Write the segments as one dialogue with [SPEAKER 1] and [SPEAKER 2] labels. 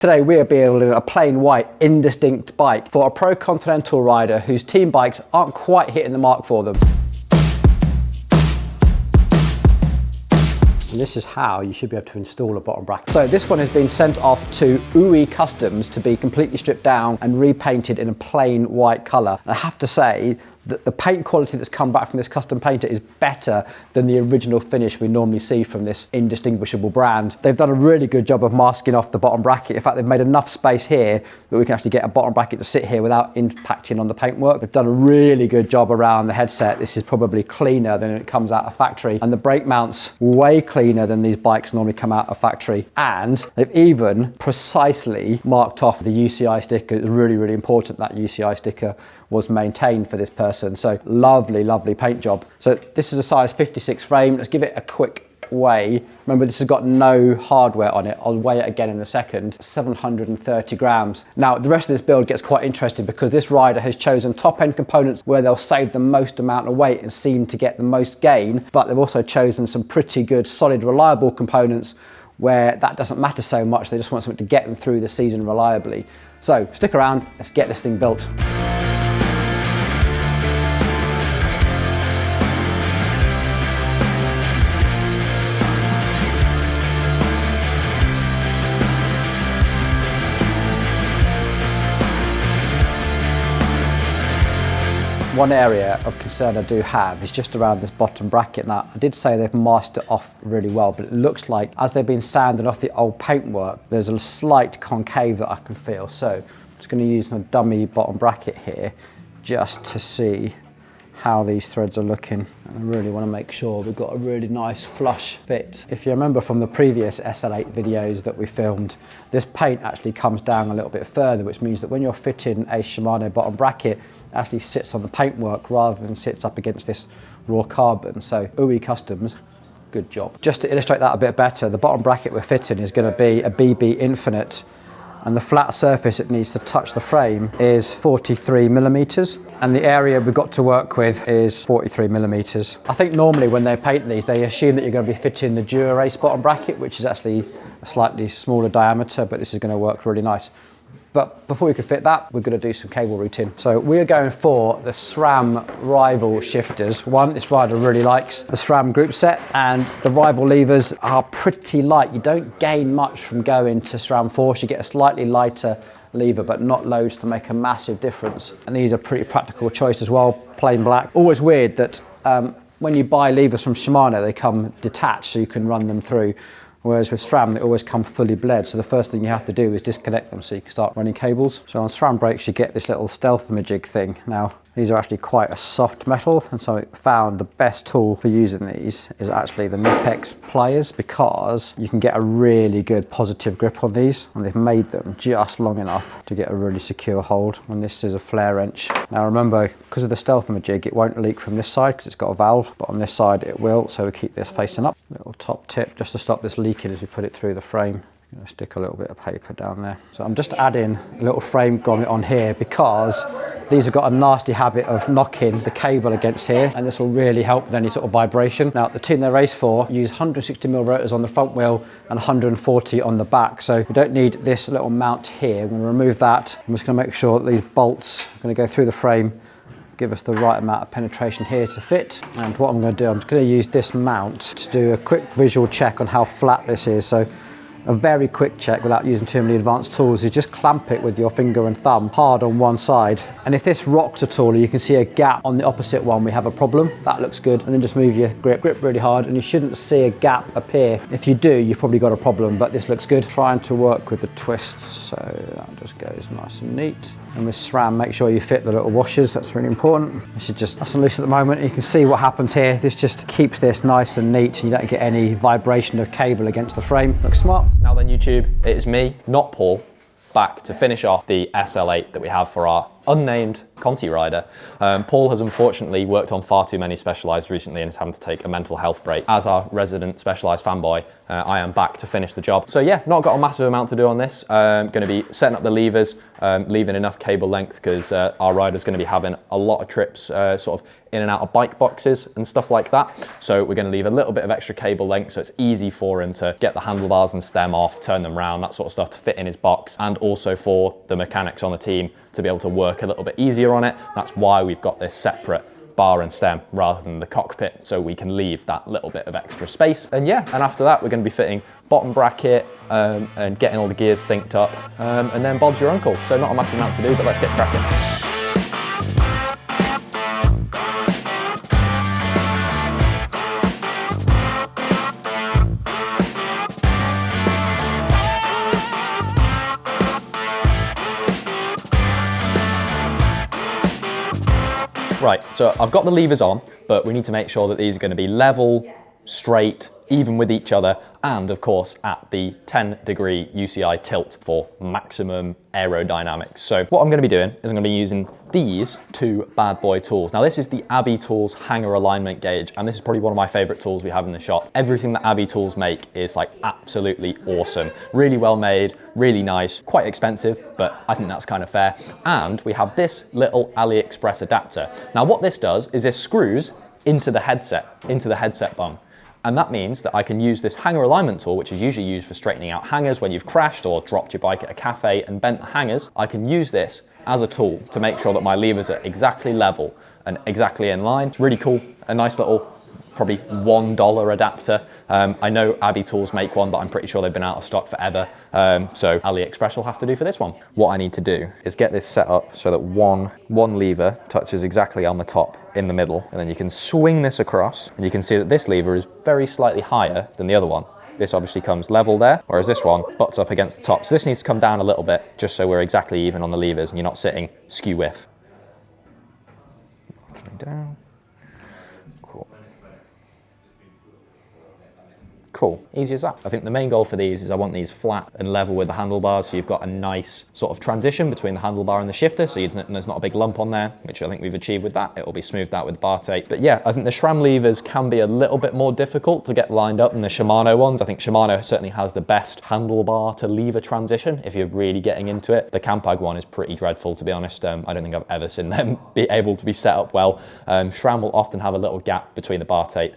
[SPEAKER 1] Today we are building a plain white indistinct bike for a pro continental rider whose team bikes aren't quite hitting the mark for them. And this is how you should be able to install a bottom bracket. So this one has been sent off to UE Customs to be completely stripped down and repainted in a plain white colour. And I have to say that the paint quality that's come back from this custom painter is better than the original finish we normally see from this indistinguishable brand. They've done a really good job of masking off the bottom bracket. In fact, they've made enough space here that we can actually get a bottom bracket to sit here without impacting on the paintwork. They've done a really good job around the headset. This is probably cleaner than it comes out of factory, and the brake mounts way cleaner than these bikes normally come out of factory. And they've even precisely marked off the UCI sticker. It's really, really important that UCI sticker was maintained for this person. So lovely, lovely paint job. So this is a size 56 frame. Let's give it a quick weigh. Remember, this has got no hardware on it. I'll weigh it again in a second. 730 grams. Now, the rest of this build gets quite interesting because this rider has chosen top-end components where they'll save the most amount of weight and seem to get the most gain, but they've also chosen some pretty good, solid, reliable components where that doesn't matter so much. They just want something to get them through the season reliably. So stick around, let's get this thing built. One area of concern I do have is just around this bottom bracket. Now, I did say they've masked it off really well, but it looks like as they've been sanding off the old paintwork, there's a slight concave that I can feel. So I'm just going to use my dummy bottom bracket here just to see how these threads are looking. And I really want to make sure we've got a really nice flush fit. If you remember from the previous SL8 videos that we filmed, this paint actually comes down a little bit further, which means that when you're fitting a Shimano bottom bracket, it actually sits on the paintwork rather than sits up against this raw carbon. So UE Customs, good job. Just to illustrate that a bit better, the bottom bracket we're fitting is going to be a BB Infinite, and the flat surface it needs to touch the frame is 43 millimeters, and the area we've got to work with is 43 millimeters. I think normally when they paint these, they assume that you're going to be fitting the Dura-Ace bottom bracket, which is actually a slightly smaller diameter, but this is going to work really nice. But before we can fit that, we're going to do some cable routing. So we're going for the SRAM Rival shifters. One, this rider really likes the SRAM group set, and the Rival levers are pretty light. You don't gain much from going to SRAM Force. You get a slightly lighter lever, but not loads to make a massive difference. And these are pretty practical choice as well, plain black. Always weird that when you buy levers from Shimano, they come detached so you can run them through. Whereas with SRAM, they always come fully bled. So the first thing you have to do is disconnect them so you can start running cables. So on SRAM brakes, you get this little stealth jig thing. Now, these are actually quite a soft metal, and so I found the best tool for using these is actually the mech pliers, because you can get a really good positive grip on these, and they've made them just long enough to get a really secure hold. And this is a flare wrench. Now remember, because of the stealth jig, it won't leak from this side because it's got a valve, but on this side it will, so we keep this facing up. Little top tip just to stop this leaking as we put it through the frame. I'm going to stick a little bit of paper down there. So I'm just adding a little frame grommet on here because these have got a nasty habit of knocking the cable against here, and this will really help with any sort of vibration. Now, the team they race for use 160mm rotors on the front wheel and 140 on the back, so we don't need this little mount here. I'm going to remove that. I'm just going to make sure that these bolts are going to go through the frame, give us the right amount of penetration here to fit. And what I'm going to do, I'm just going to use this mount to do a quick visual check on how flat this is. So a very quick check without using too many advanced tools is just clamp it with your finger and thumb hard on one side, and if this rocks at all, you can see a gap on the opposite one, we have a problem. That looks good. And then just move your grip really hard, and you shouldn't see a gap appear. If you do, you've probably got a problem, but this looks good. Trying to work with the twists, so that just goes nice and neat. And with SRAM, make sure you fit the little washers, that's really important. This is just nice and loose at the moment. You can see what happens here. This just keeps this nice and neat, and you don't get any vibration of cable against the frame. Looks smart.
[SPEAKER 2] Now then, YouTube, it is me, not Paul, back to finish off the SL8 that we have for our unnamed Conti rider. Paul has unfortunately worked on far too many Specialized recently and is having to take a mental health break. As our resident Specialized fanboy, I am back to finish the job. So yeah, not got a massive amount to do on this. Going to be setting up the levers, leaving enough cable length because our rider's going to be having a lot of trips sort of in and out of bike boxes and stuff like that. So we're going to leave a little bit of extra cable length so it's easy for him to get the handlebars and stem off, turn them around, that sort of stuff to fit in his box, and also for the mechanics on the team to be able to work a little bit easier on it. That's why we've got this separate bar and stem rather than the cockpit, so we can leave that little bit of extra space. And yeah, and after that we're going to be fitting bottom bracket and getting all the gears synced up, and then Bob's your uncle. So not a massive amount to do, but let's get cracking. Right, so I've got the levers on, but we need to make sure that these are going to be level, straight, even with each other, and of course at the 10-degree UCI tilt for maximum aerodynamics. So what I'm going to be doing is I'm going to be using these two bad boy tools. Now this is the Abbey Tools hanger alignment gauge, and this is probably one of my favorite tools we have in the shop. Everything that Abbey Tools make is like absolutely awesome. Really well made, really nice, quite expensive, but I think that's kind of fair. And we have this little AliExpress adapter. Now what this does is this screws into the headset bung. And that means that I can use this hanger alignment tool, which is usually used for straightening out hangers when you've crashed or dropped your bike at a cafe and bent the hangers. I can use this as a tool to make sure that my levers are exactly level and exactly in line. It's really cool, a nice little, probably $1 adapter. I know Abbey Tools make one, but I'm pretty sure they've been out of stock forever. So AliExpress will have to do for this one. What I need to do is get this set up so that one lever touches exactly on the top in the middle, and then you can swing this across, and you can see that this lever is very slightly higher than the other one. This obviously comes level there, whereas this one butts up against the top. So this needs to come down a little bit, just so we're exactly even on the levers and you're not sitting skew-whiff. Down. Cool, easy as that. I think the main goal for these is I want these flat and level with the handlebars, so you've got a nice sort of transition between the handlebar and the shifter, so there's not a big lump on there, which I think we've achieved with that. It will be smoothed out with bar tape. But yeah, I think the SRAM levers can be a little bit more difficult to get lined up than the Shimano ones. I think Shimano certainly has the best handlebar to lever transition if you're really getting into it. The Campag one is pretty dreadful, to be honest. I don't think I've ever seen them be able to be set up well. SRAM will often have a little gap between the bar tape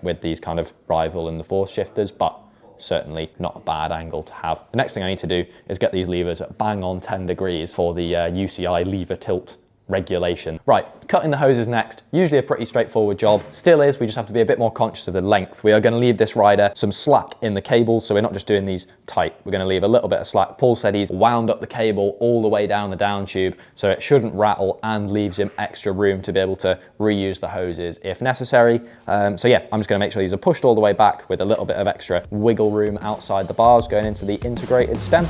[SPEAKER 2] with these kind of Rival and the Force shifters, but certainly not a bad angle to have. The next thing I need to do is get these levers at bang on 10 degrees for the UCI lever tilt regulation. Right, cutting the hoses next. Usually a pretty straightforward job. Still is, we just have to be a bit more conscious of the length. We are going to leave this rider some slack in the cables, so we're not just doing these tight. We're going to leave a little bit of slack. Paul said he's wound up the cable all the way down the down tube, so it shouldn't rattle and leaves him extra room to be able to reuse the hoses if necessary. So yeah, I'm just going to make sure these are pushed all the way back with a little bit of extra wiggle room outside the bars going into the integrated stem.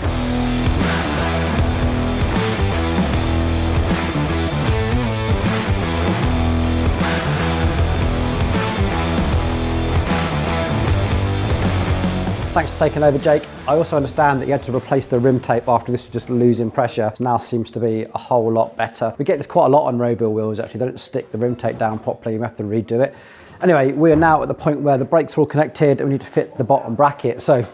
[SPEAKER 1] Thanks for taking over, Jake. I also understand that you had to replace the rim tape after this was just losing pressure. Now seems to be a whole lot better. We get this quite a lot on Roval wheels actually. They don't stick the rim tape down properly, we have to redo it. Anyway, we are now at the point where the brakes are all connected and we need to fit the bottom bracket. So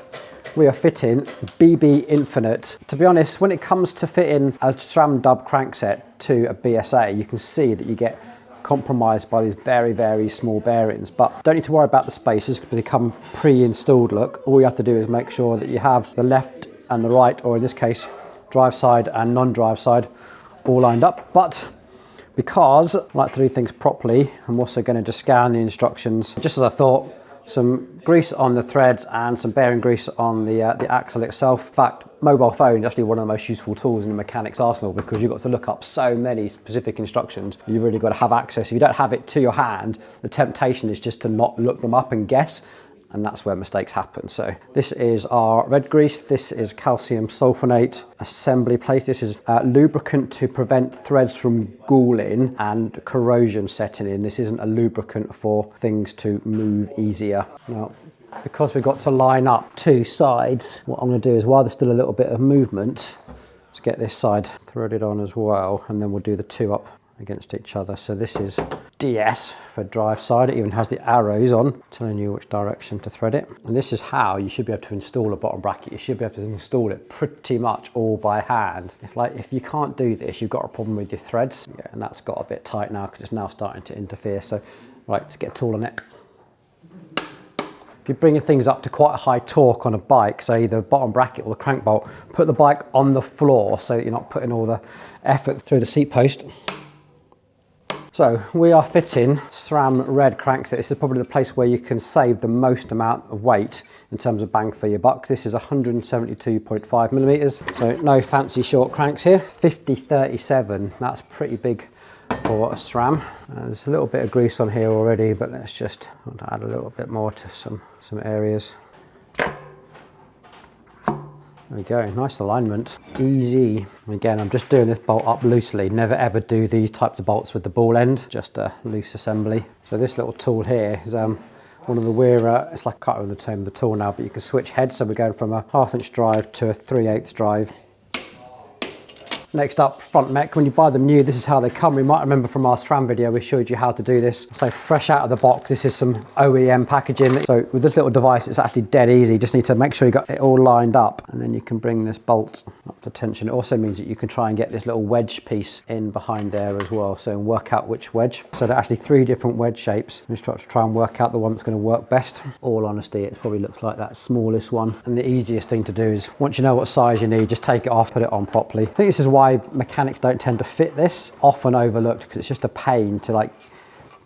[SPEAKER 1] we are fitting BB Infinite. To be honest, when it comes to fitting a SRAM dub crankset to a BSA, you can see that you get compromised by these very, very small bearings, but don't need to worry about the spaces because they come pre-installed. Look, all you have to do is make sure that you have the left and the right, or in this case drive side and non-drive side, all lined up. But because I like to do things properly, I'm also going to just scan the instructions just as I thought. Some grease on the threads and some bearing grease on the axle itself. In fact, mobile phone is actually one of the most useful tools in the mechanic's arsenal because you've got to look up so many specific instructions. You've really got to have access. If you don't have it to your hand, the temptation is just to not look them up and guess, and that's where mistakes happen. So this is our red grease, this is calcium sulfonate assembly plate, this is lubricant to prevent threads from gouling and corrosion setting in. This isn't a lubricant for things to move easier. Now, because we've got to line up two sides, what I'm going to do is, while there's still a little bit of movement, Let's get this side threaded on as well, and then we'll do the two up against each other. So this is DS for drive side. It even has the arrows on telling you which direction to thread it. And this is how you should be able to install a bottom bracket. You should be able to install it pretty much all by hand. If you can't do this, you've got a problem with your threads. Yeah, and that's got a bit tight now because it's now starting to interfere. So right, let's get a tool on it. If you're bringing things up to quite a high torque on a bike, say the bottom bracket or the crank bolt, put the bike on the floor so you're not putting all the effort through the seat post. So we are fitting SRAM red crankset. This is probably the place where you can save the most amount of weight in terms of bang for your buck. This is 172.5 millimeters, so no fancy short cranks here. 50-37, that's pretty big for a SRAM. There's a little bit of grease on here already, but let's just add a little bit more to some areas. There we go, nice alignment, easy. Again, I'm just doing this bolt up loosely. Never ever do these types of bolts with the ball end, just a loose assembly. So this little tool here is one of the it's like, I can't remember the term of the tool now, but you can switch heads. So we're going from a 1/2 inch drive to a 3/8 drive. Next up, front mech. When you buy them new, this is how they come. We might remember from our SRAM video, we showed you how to do this. So fresh out of the box, this is some OEM packaging. So with this little device, it's actually dead easy. You just need to make sure you got it all lined up, and then you can bring this bolt up to tension. It also means that you can try and get this little wedge piece in behind there as well. So work out which wedge. So there are actually 3 different wedge shapes. You start to try and work out the one that's going to work best. All honesty, it probably looks like that smallest one. And the easiest thing to do is, once you know what size you need, just take it off, put it on properly. I think this is why mechanics don't tend to fit this, often overlooked, because it's just a pain to like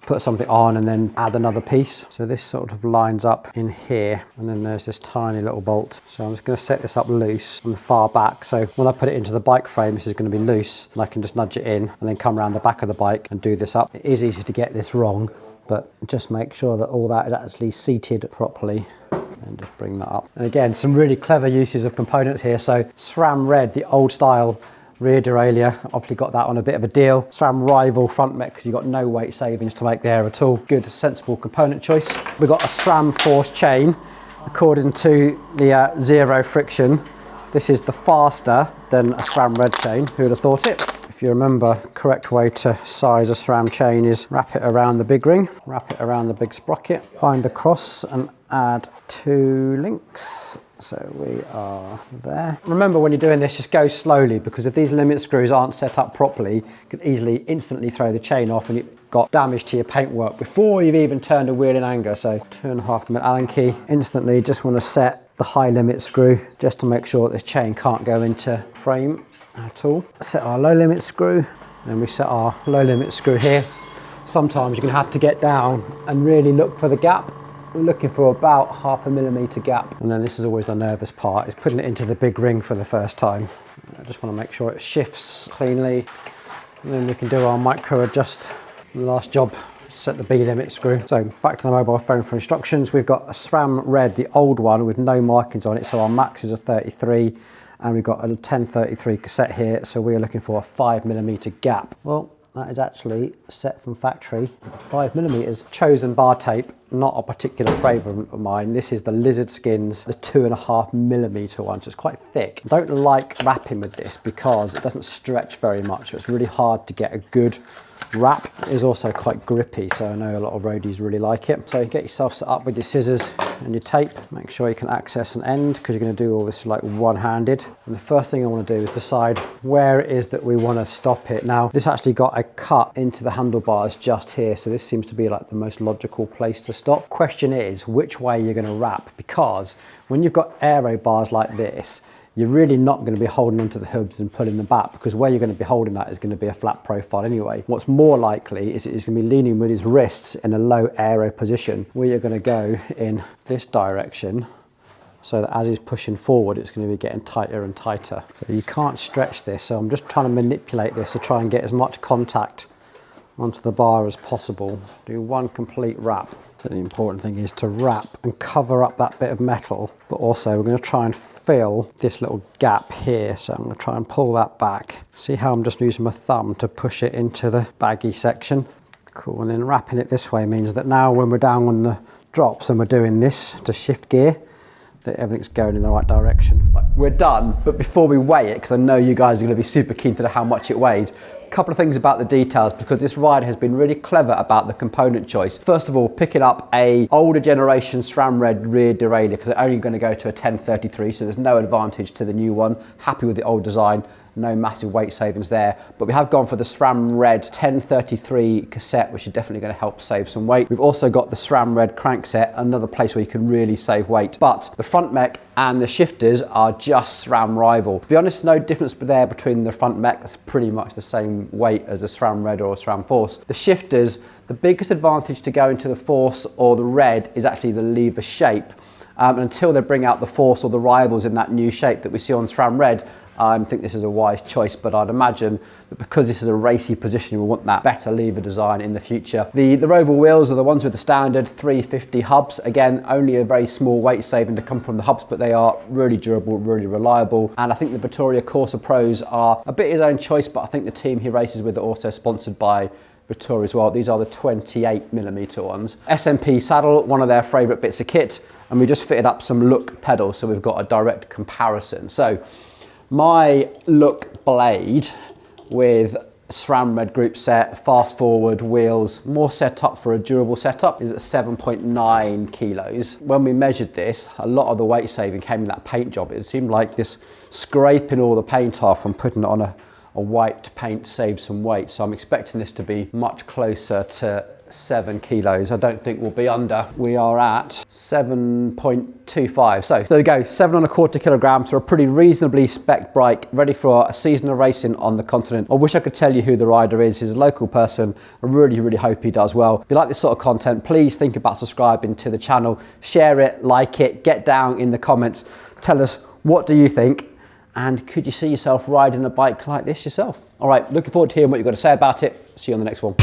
[SPEAKER 1] put something on and then add another piece. So this sort of lines up in here, and then there's this tiny little bolt. So I'm just going to set this up loose on the far back. So when I put it into the bike frame, this is going to be loose, and I can just nudge it in and then come around the back of the bike and do this up. It is easy to get this wrong, but just make sure that all that is actually seated properly. And just bring that up. And again, some really clever uses of components here. So SRAM red, the old style rear derailleur, obviously got that on a bit of a deal. SRAM rival front mech, because you've got no weight savings to make there at all. Good, sensible component choice. We've got a SRAM force chain, according to the zero friction. This is the faster than a SRAM red chain. Who would have thought it? If you remember, correct way to size a SRAM chain is wrap it around the big ring, wrap it around the big sprocket, find the cross and add 2 links. So we are there. Remember, when you're doing this, just go slowly, because if these limit screws aren't set up properly, you can easily instantly throw the chain off and you've got damage to your paintwork before you've even turned a wheel in anger. So 2.5mm Allen key. Instantly just want to set the high limit screw just to make sure that this chain can't go into frame at all. Set our low limit screw, then we set our low limit screw here. Sometimes you're going to have to get down and really look for the gap. We're looking for about 0.5mm gap. And then this is always the nervous part, is putting it into the big ring for the first time. I just want to make sure it shifts cleanly. And then we can do our micro adjust. The last job, set the B limit screw. So back to the mobile phone for instructions. We've got a SRAM red, the old one with no markings on it. So our max is a 33. And we've got a 1033 cassette here. So we are looking for a 5mm gap. Well, that is actually set from factory, 5mm. Chosen bar tape, not a particular favourite of mine. This is the Lizard Skins, the 2.5mm one, so it's quite thick. I don't like wrapping with this because it doesn't stretch very much, so it's really hard to get a good wrap. It is also quite grippy, so I know a lot of roadies really like it. So you get yourself set up with your scissors and your tape. Make sure you can access an end, because you're going to do all this like one-handed. And the first thing I want to do is decide where it is that we want to stop it. Now, this actually got a cut into the handlebars just here, so this seems to be like the most logical place to stop. Question is, which way you're going to wrap, because when you've got aero bars like this, you're really not going to be holding onto the hubs and pulling them back, because where you're going to be holding that is going to be a flat profile anyway. What's more likely is it's going to be leaning with his wrists in a low aero position, where you're going to go in this direction, so that as he's pushing forward, it's going to be getting tighter and tighter. So you can't stretch this, so I'm just trying to manipulate this to try and get as much contact onto the bar as possible. Do one complete wrap. So the important thing is to wrap and cover up that bit of metal, but also we're going to try and fill this little gap here. So I'm going to try and pull that back. See how I'm just using my thumb to push it into the baggy section. Cool, and then wrapping it this way means that now when we're down on the drops and we're doing this to shift gear, that everything's going in the right direction. We're done, but before we weigh it, because I know you guys are going to be super keen to know how much it weighs, a couple of things about the details, because this rider has been really clever about the component choice. First of all, picking up a older generation SRAM red rear derailleur, because they're only going to go to a 1033, so there's no advantage to the new one. Happy with the old design. No massive weight savings there, but we have gone for the SRAM Red 1033 cassette, which is definitely going to help save some weight. We've also got the SRAM Red Crankset, another place where you can really save weight. But the front mech and the shifters are just SRAM rival. To be honest, no difference there between the front mech. That's pretty much the same weight as a SRAM Red or a SRAM Force. The shifters, the biggest advantage to going to the Force or the Red is actually the lever shape. Until they bring out the Force or the rivals in that new shape that we see on SRAM Red, I think this is a wise choice, but I'd imagine that because this is a racy position, we want that better lever design in the future. The Roval wheels are the ones with the standard 350 hubs. Again, only a very small weight saving to come from the hubs, but they are really durable, really reliable. And I think the Vittoria Corsa Pros are a bit his own choice, but I think the team he races with are also sponsored by Vittoria as well. These are the 28mm ones. SMP Saddle, one of their favourite bits of kit, and we just fitted up some LOOK pedals, so we've got a direct comparison. So my LOOK blade with SRAM Red group set, fast forward wheels, more set up for a durable setup, is at 7.9 kilos. When we measured this, a lot of the weight saving came in that paint job. It seemed like this scraping all the paint off and putting it on a white paint saved some weight. So I'm expecting this to be much closer to 7 kilos. I don't think we'll be under. We are at 7.25. So there we go, 7.25 kilograms for a pretty reasonably spec bike, ready for a season of racing on the continent. I wish I could tell you who the rider is. He's a local person. I really, really hope he does well. If you like this sort of content, please think about subscribing to the channel, share it, like it, get down in the comments, tell us what do you think, and could you see yourself riding a bike like this yourself? All right, looking forward to hearing what you've got to say about it. See you on the next one.